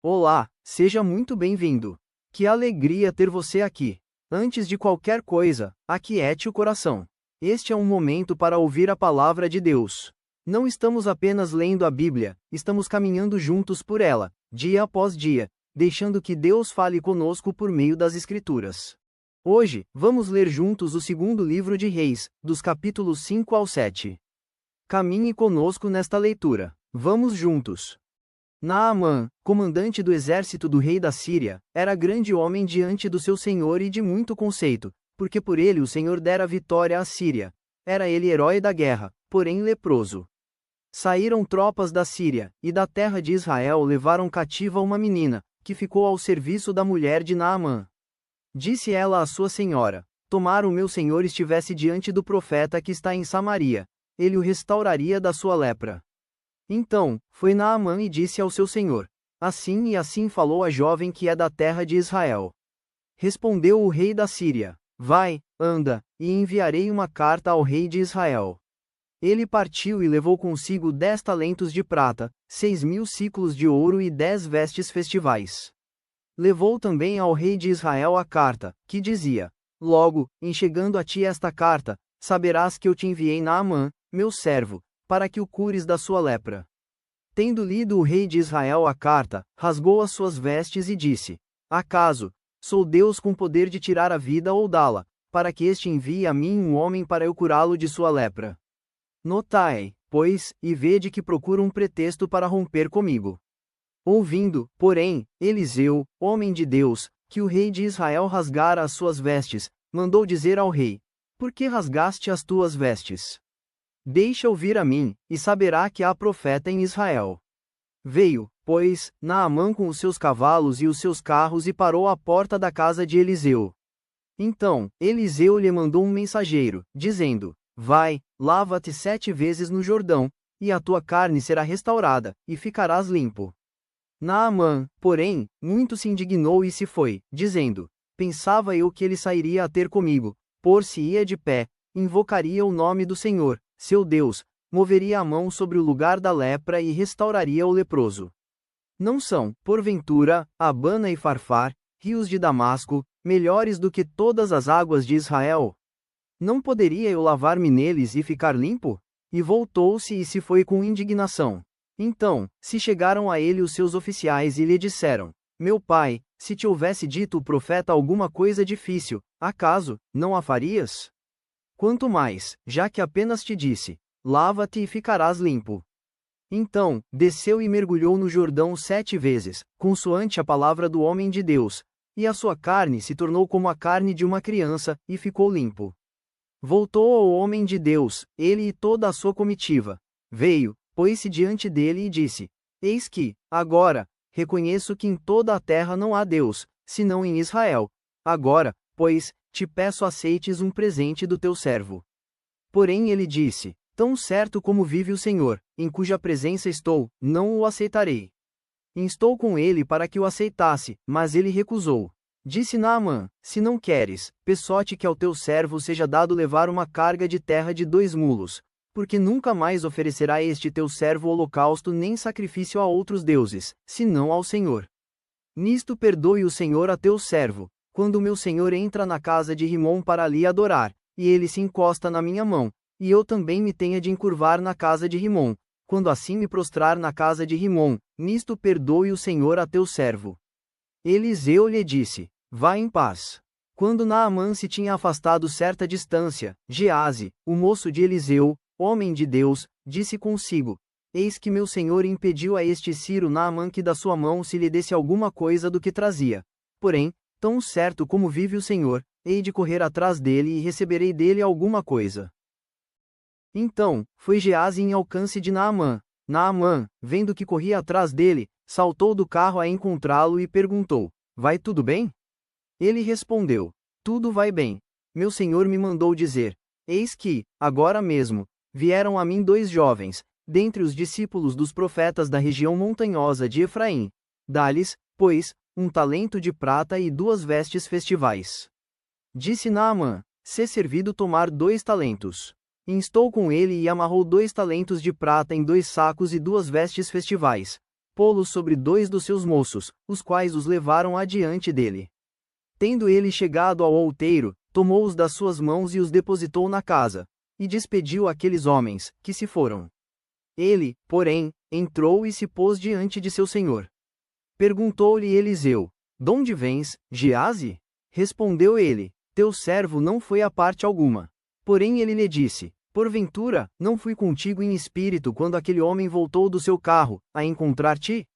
Olá, seja muito bem-vindo. Que alegria ter você aqui. Antes de qualquer coisa, aquiete o coração. Este é um momento para ouvir a palavra de Deus. Não estamos apenas lendo a Bíblia, estamos caminhando juntos por ela, dia após dia, deixando que Deus fale conosco por meio das Escrituras. Hoje, vamos ler juntos o segundo livro de Reis, dos capítulos 5 ao 7. Caminhe conosco nesta leitura. Vamos juntos. Naamã, comandante do exército do rei da Síria, era grande homem diante do seu senhor e de muito conceito, porque por ele o Senhor dera vitória à Síria. Era ele herói da guerra, porém leproso. Saíram tropas da Síria, e da terra de Israel levaram cativa uma menina, que ficou ao serviço da mulher de Naamã. Disse ela à sua senhora: Tomara o meu senhor estivesse diante do profeta que está em Samaria, ele o restauraria da sua lepra. Então, foi Naamã e disse ao seu senhor: Assim e assim falou a jovem que é da terra de Israel. Respondeu o rei da Síria: Vai, anda, e enviarei uma carta ao rei de Israel. Ele partiu e levou consigo 10 talentos de prata, 6.000 siclos de ouro e 10 vestes festivais. Levou também ao rei de Israel a carta, que dizia: Logo, em chegando a ti esta carta, saberás que eu te enviei Naamã, meu servo, para que o cures da sua lepra. Tendo lido o rei de Israel a carta, rasgou as suas vestes e disse: Acaso sou Deus com poder de tirar a vida ou dá-la, para que este envie a mim um homem para eu curá-lo de sua lepra? Notai, pois, e vede que procura um pretexto para romper comigo. Ouvindo, porém, Eliseu, homem de Deus, que o rei de Israel rasgara as suas vestes, mandou dizer ao rei: Por que rasgaste as tuas vestes? Deixa ouvir a mim, e saberá que há profeta em Israel. Veio, pois, Naamã com os seus cavalos e os seus carros e parou à porta da casa de Eliseu. Então, Eliseu lhe mandou um mensageiro, dizendo: Vai, lava-te 7 vezes no Jordão, e a tua carne será restaurada, e ficarás limpo. Naamã, porém, muito se indignou e se foi, dizendo: Pensava eu que ele sairia a ter comigo, pôr-se-ia de pé, invocaria o nome do Senhor, seu Deus, moveria a mão sobre o lugar da lepra e restauraria o leproso. Não são, porventura, Abana e Farfar, rios de Damasco, melhores do que todas as águas de Israel? Não poderia eu lavar-me neles e ficar limpo? E voltou-se e se foi com indignação. Então, se chegaram a ele os seus oficiais e lhe disseram: Meu pai, se te houvesse dito o profeta alguma coisa difícil, acaso, não a farias? Quanto mais, já que apenas te disse: Lava-te e ficarás limpo. Então, desceu e mergulhou no Jordão 7 vezes, consoante a palavra do homem de Deus, e a sua carne se tornou como a carne de uma criança, e ficou limpo. Voltou ao homem de Deus, ele e toda a sua comitiva. Veio, pôs-se diante dele e disse: Eis que, agora, reconheço que em toda a terra não há Deus, senão em Israel. Agora, pois, te peço aceites um presente do teu servo. Porém ele disse: Tão certo como vive o Senhor, em cuja presença estou, não o aceitarei. Instou com ele para que o aceitasse, mas ele recusou. Disse Naamã: Se não queres, peço-te que ao teu servo seja dado levar uma carga de terra de 2 mulos, porque nunca mais oferecerá este teu servo holocausto nem sacrifício a outros deuses, senão ao Senhor. Nisto perdoe o Senhor a teu servo, quando o meu senhor entra na casa de Rimom para ali adorar, e ele se encosta na minha mão, e eu também me tenha de encurvar na casa de Rimom, quando assim me prostrar na casa de Rimom, nisto perdoe o Senhor a teu servo. Eliseu lhe disse: Vá em paz. Quando Naamã se tinha afastado certa distância, Geazi, o moço de Eliseu, homem de Deus, disse consigo: Eis que meu senhor impediu a este Ciro Naamã que da sua mão se lhe desse alguma coisa do que trazia. Porém, tão certo como vive o Senhor, hei de correr atrás dele e receberei dele alguma coisa. Então, foi Geazi em alcance de Naamã. Naamã, vendo que corria atrás dele, saltou do carro a encontrá-lo e perguntou: Vai tudo bem? Ele respondeu: Tudo vai bem. Meu senhor me mandou dizer: Eis que, agora mesmo, vieram a mim 2 jovens, dentre os discípulos dos profetas da região montanhosa de Efraim. Dá-lhes, pois, 1 talento de prata e 2 vestes festivais. Disse Naamã: Se servido tomar 2 talentos. Instou com ele e amarrou 2 talentos de prata em 2 sacos e 2 vestes festivais. pô-los sobre 2 dos seus moços, os quais os levaram adiante dele. Tendo ele chegado ao outeiro, tomou-os das suas mãos e os depositou na casa, e despediu aqueles homens, que se foram. Ele, porém, entrou e se pôs diante de seu senhor. Perguntou-lhe Eliseu: Donde vens, Geazi? Respondeu ele: Teu servo não foi a parte alguma. Porém ele lhe disse: Porventura, não fui contigo em espírito quando aquele homem voltou do seu carro, a encontrar-te?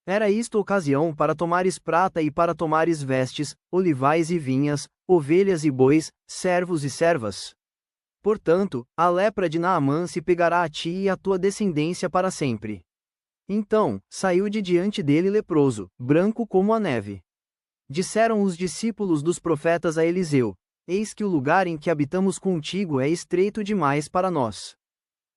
Era isto ocasião para tomares prata e para tomares vestes, olivais e vinhas, ovelhas e bois, servos e servas. Portanto, a lepra de Naamã se pegará a ti e à tua descendência para sempre. Então, saiu de diante dele leproso, branco como a neve. Disseram os discípulos dos profetas a Eliseu: Eis que o lugar em que habitamos contigo é estreito demais para nós.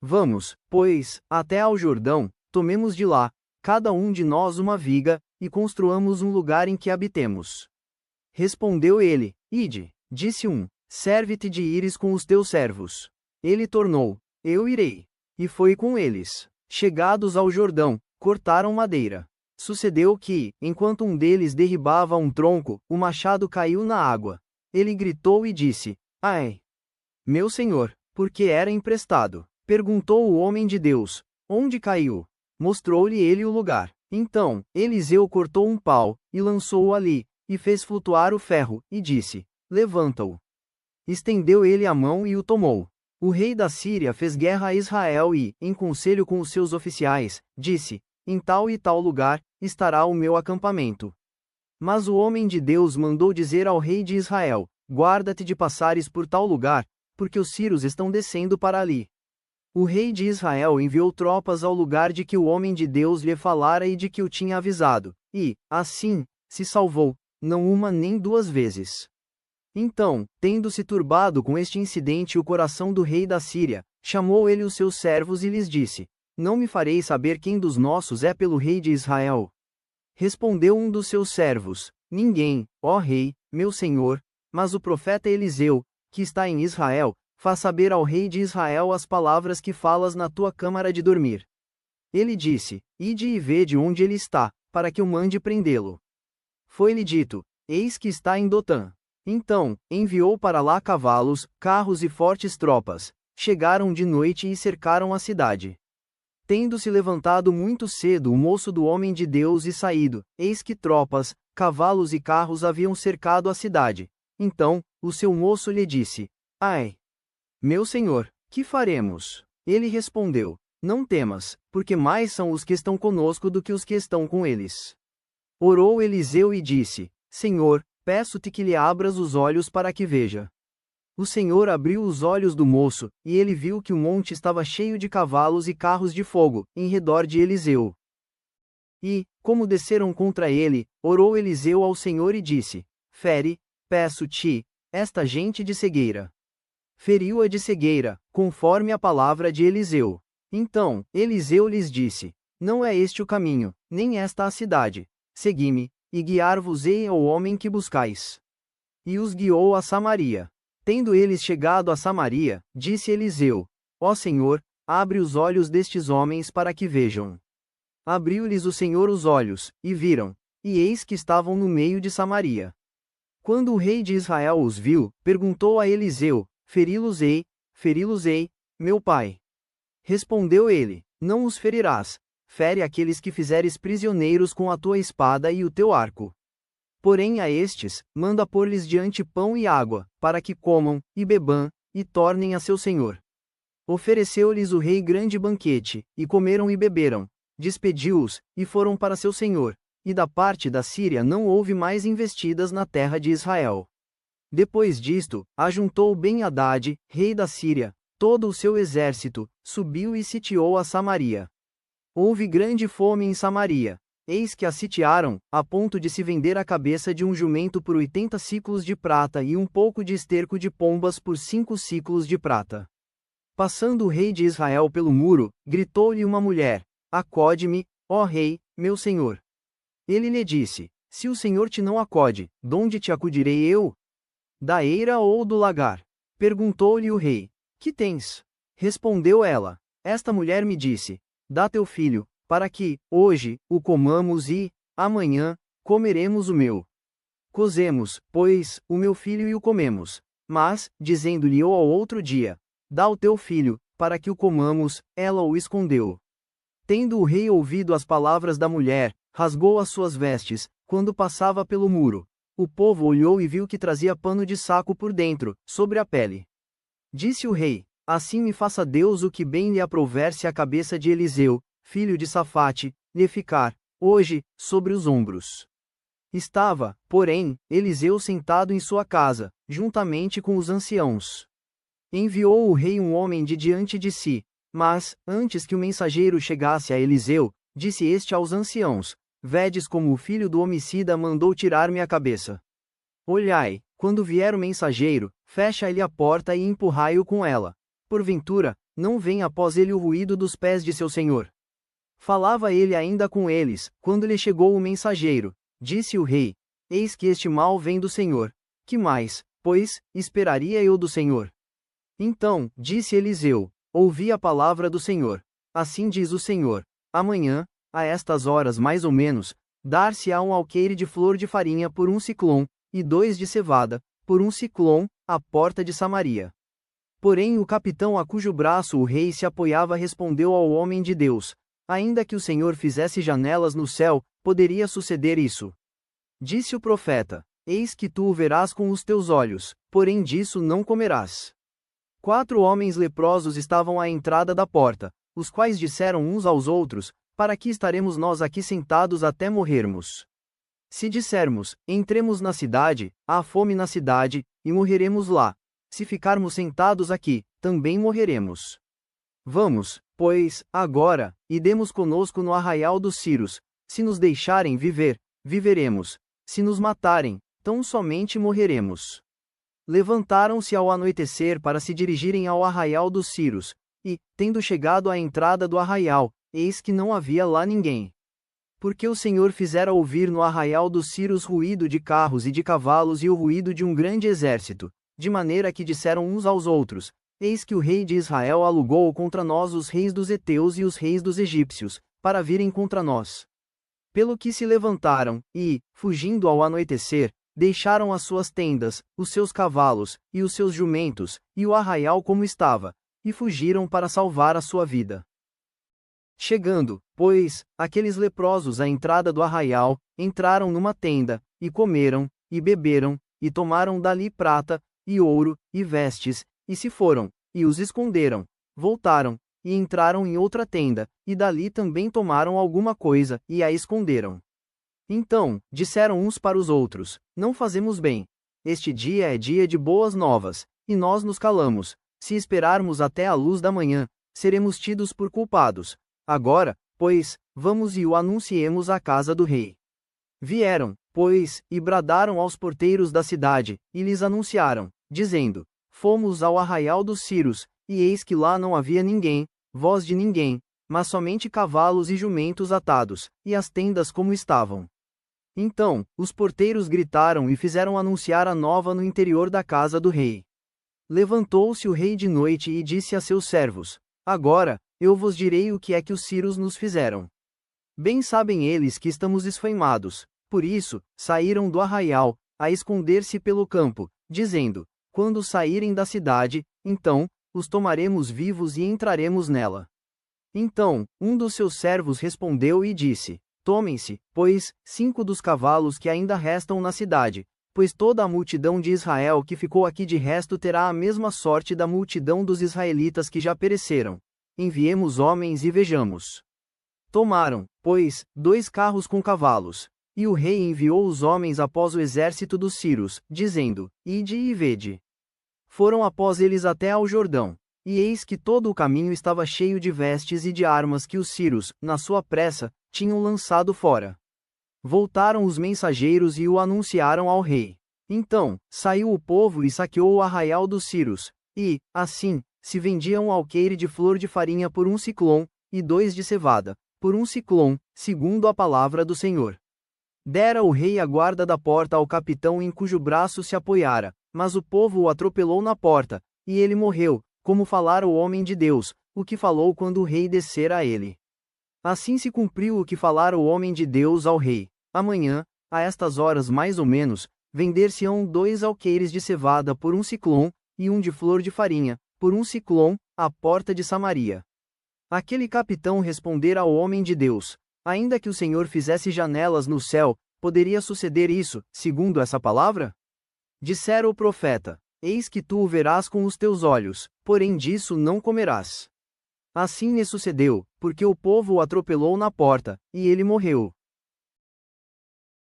Vamos, pois, até ao Jordão, tomemos de lá, cada um de nós uma viga, e construamos um lugar em que habitemos. Respondeu ele: Ide. Disse um: Serve-te de ires com os teus servos. Ele tornou: Eu irei. E foi com eles. Chegados ao Jordão, cortaram madeira. Sucedeu que, enquanto um deles derribava um tronco, o machado caiu na água. Ele gritou e disse: Ai! Meu senhor, porque era emprestado. Perguntou o homem de Deus: Onde caiu? Mostrou-lhe ele o lugar. Então, Eliseu cortou um pau, e lançou-o ali, e fez flutuar o ferro, e disse: Levanta-o. Estendeu ele a mão e o tomou. O rei da Síria fez guerra a Israel e, em conselho com os seus oficiais, disse: Em tal e tal lugar estará o meu acampamento. Mas o homem de Deus mandou dizer ao rei de Israel: Guarda-te de passares por tal lugar, porque os sírios estão descendo para ali. O rei de Israel enviou tropas ao lugar de que o homem de Deus lhe falara e de que o tinha avisado, e, assim, se salvou, não uma nem 2 vezes. Então, tendo-se turbado com este incidente o coração do rei da Síria, chamou ele os seus servos e lhes disse: Não me fareis saber quem dos nossos é pelo rei de Israel? Respondeu um dos seus servos: Ninguém, ó rei, meu senhor, mas o profeta Eliseu, que está em Israel, faz saber ao rei de Israel as palavras que falas na tua câmara de dormir. Ele disse: Ide e vede onde ele está, para que eu mande prendê-lo. Foi-lhe dito: Eis que está em Dotã. Então, enviou para lá cavalos, carros e fortes tropas. Chegaram de noite e cercaram a cidade. Tendo-se levantado muito cedo o moço do homem de Deus e saído, eis que tropas, cavalos e carros haviam cercado a cidade. Então, o seu moço lhe disse: Ai! Meu senhor, que faremos? Ele respondeu: Não temas, porque mais são os que estão conosco do que os que estão com eles. Orou Eliseu e disse: Senhor, peço-te que lhe abras os olhos para que veja. O Senhor abriu os olhos do moço, e ele viu que o monte estava cheio de cavalos e carros de fogo, em redor de Eliseu. E, como desceram contra ele, orou Eliseu ao Senhor e disse: Fere, peço-te, esta gente de cegueira. Feriu-a de cegueira, conforme a palavra de Eliseu. Então, Eliseu lhes disse: Não é este o caminho, nem esta a cidade. Segui-me, e guiar-vos-ei ao homem que buscais. E os guiou a Samaria. Tendo eles chegado a Samaria, disse Eliseu: Ó Senhor, abre os olhos destes homens para que vejam. Abriu-lhes o Senhor os olhos, e viram, e eis que estavam no meio de Samaria. Quando o rei de Israel os viu, perguntou a Eliseu: Feri-los-ei, meu pai? Respondeu ele: Não os ferirás. Fere aqueles que fizeres prisioneiros com a tua espada e o teu arco. Porém a estes, manda pôr-lhes diante pão e água, para que comam, e bebam, e tornem a seu senhor. Ofereceu-lhes o rei grande banquete, e comeram e beberam. Despediu-os, e foram para seu senhor. E da parte da Síria não houve mais investidas na terra de Israel. Depois disto, ajuntou Ben-Hadad, rei da Síria, todo o seu exército, subiu e sitiou a Samaria. Houve grande fome em Samaria. Eis que a sitiaram, a ponto de se vender a cabeça de um jumento por 80 siclos de prata e um pouco de esterco de pombas por 5 siclos de prata. Passando o rei de Israel pelo muro, gritou-lhe uma mulher: Acode-me, ó rei, meu senhor. Ele lhe disse: Se o Senhor te não acode, donde te acudirei eu? Da eira ou do lagar? Perguntou-lhe o rei: Que tens? Respondeu ela: Esta mulher me disse: Dá teu filho, para que, hoje, o comamos e, amanhã, comeremos o meu. Cozemos, pois, o meu filho e o comemos. Mas, dizendo-lhe ao outro dia, dá o teu filho, para que o comamos, ela o escondeu. Tendo o rei ouvido as palavras da mulher, rasgou as suas vestes, quando passava pelo muro. O povo olhou e viu que trazia pano de saco por dentro, sobre a pele. Disse o rei, assim me faça Deus o que bem lhe aprouver se a cabeça de Eliseu, filho de Safate, lhe ficar, hoje, sobre os ombros. Estava, porém, Eliseu sentado em sua casa, juntamente com os anciãos. Enviou o rei um homem de diante de si, mas, antes que o mensageiro chegasse a Eliseu, disse este aos anciãos, vedes como o filho do homicida mandou tirar-me a cabeça. Olhai, quando vier o mensageiro, fecha-lhe a porta e empurrai-o com ela. Porventura, não vem após ele o ruído dos pés de seu senhor. Falava ele ainda com eles, quando lhe chegou o mensageiro. Disse o rei, eis que este mal vem do Senhor. Que mais, pois, esperaria eu do Senhor? Então, disse Eliseu, ouvi a palavra do Senhor. Assim diz o Senhor, amanhã, a estas horas mais ou menos, dar-se-á um alqueire de flor de farinha por um siclom, e 2 de cevada, por um siclom, à porta de Samaria. Porém o capitão a cujo braço o rei se apoiava respondeu ao homem de Deus, ainda que o Senhor fizesse janelas no céu, poderia suceder isso. Disse o profeta, eis que tu o verás com os teus olhos, porém disso não comerás. 4 homens leprosos estavam à entrada da porta, os quais disseram uns aos outros, para que estaremos nós aqui sentados até morrermos? Se dissermos, entremos na cidade, há fome na cidade, e morreremos lá. Se ficarmos sentados aqui, também morreremos. Vamos, pois, agora, e demos conosco no arraial dos Ciros. Se nos deixarem viver, viveremos. Se nos matarem, tão somente morreremos. Levantaram-se ao anoitecer para se dirigirem ao arraial dos Ciros, e, tendo chegado à entrada do arraial, eis que não havia lá ninguém. Porque o Senhor fizera ouvir no arraial dos Ciros ruído de carros e de cavalos e o ruído de um grande exército, de maneira que disseram uns aos outros, eis que o rei de Israel alugou contra nós os reis dos heteus e os reis dos egípcios, para virem contra nós. Pelo que se levantaram, e, fugindo ao anoitecer, deixaram as suas tendas, os seus cavalos, e os seus jumentos, e o arraial como estava, e fugiram para salvar a sua vida. Chegando, pois, aqueles leprosos à entrada do arraial, entraram numa tenda, e comeram, e beberam, e tomaram dali prata, e ouro, e vestes, e se foram, e os esconderam, voltaram, e entraram em outra tenda, e dali também tomaram alguma coisa, e a esconderam. Então, disseram uns para os outros, não fazemos bem. Este dia é dia de boas novas, e nós nos calamos. Se esperarmos até a luz da manhã, seremos tidos por culpados. Agora, pois, vamos e o anunciemos à casa do rei. Vieram, pois, e bradaram aos porteiros da cidade, e lhes anunciaram, dizendo, fomos ao arraial dos Ciros, e eis que lá não havia ninguém, voz de ninguém, mas somente cavalos e jumentos atados, e as tendas como estavam. Então, os porteiros gritaram e fizeram anunciar a nova no interior da casa do rei. Levantou-se o rei de noite e disse a seus servos, agora, eu vos direi o que é que os Ciros nos fizeram. Bem sabem eles que estamos esfaimados, por isso, saíram do arraial, a esconder-se pelo campo, dizendo, quando saírem da cidade, então, os tomaremos vivos e entraremos nela. Então, um dos seus servos respondeu e disse, tomem-se, pois, 5 dos cavalos que ainda restam na cidade, pois toda a multidão de Israel que ficou aqui de resto terá a mesma sorte da multidão dos israelitas que já pereceram. Enviemos homens e vejamos. Tomaram, pois, 2 carros com cavalos, e o rei enviou os homens após o exército dos Ciros, dizendo, ide e vede. Foram após eles até ao Jordão, e eis que todo o caminho estava cheio de vestes e de armas que os Ciros, na sua pressa, tinham lançado fora. Voltaram os mensageiros e o anunciaram ao rei. Então, saiu o povo e saqueou o arraial dos Ciros, e, assim, se vendia um alqueire de flor de farinha por um siclom, e 2 de cevada, por um siclom, segundo a palavra do Senhor. Dera o rei a guarda da porta ao capitão em cujo braço se apoiara, mas o povo o atropelou na porta, e ele morreu, como falara o homem de Deus, o que falou quando o rei descera a ele. Assim se cumpriu o que falara o homem de Deus ao rei. Amanhã, a estas horas mais ou menos, vender-se-ão 2 alqueires de cevada por 1 siclom, e um de flor de farinha, por 1 siclom, à porta de Samaria. Aquele capitão respondera ao homem de Deus: ainda que o Senhor fizesse janelas no céu, poderia suceder isso, segundo essa palavra? Dissera o profeta: eis que tu o verás com os teus olhos, porém disso não comerás. Assim lhe sucedeu, porque o povo o atropelou na porta, e ele morreu.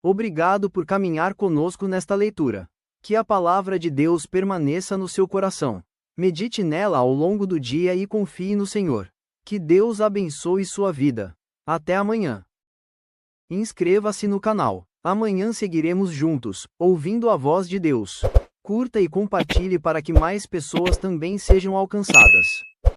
Obrigado por caminhar conosco nesta leitura. Que a palavra de Deus permaneça no seu coração. Medite nela ao longo do dia e confie no Senhor. Que Deus abençoe sua vida. Até amanhã. Inscreva-se no canal. Amanhã seguiremos juntos, ouvindo a voz de Deus. Curta e compartilhe para que mais pessoas também sejam alcançadas.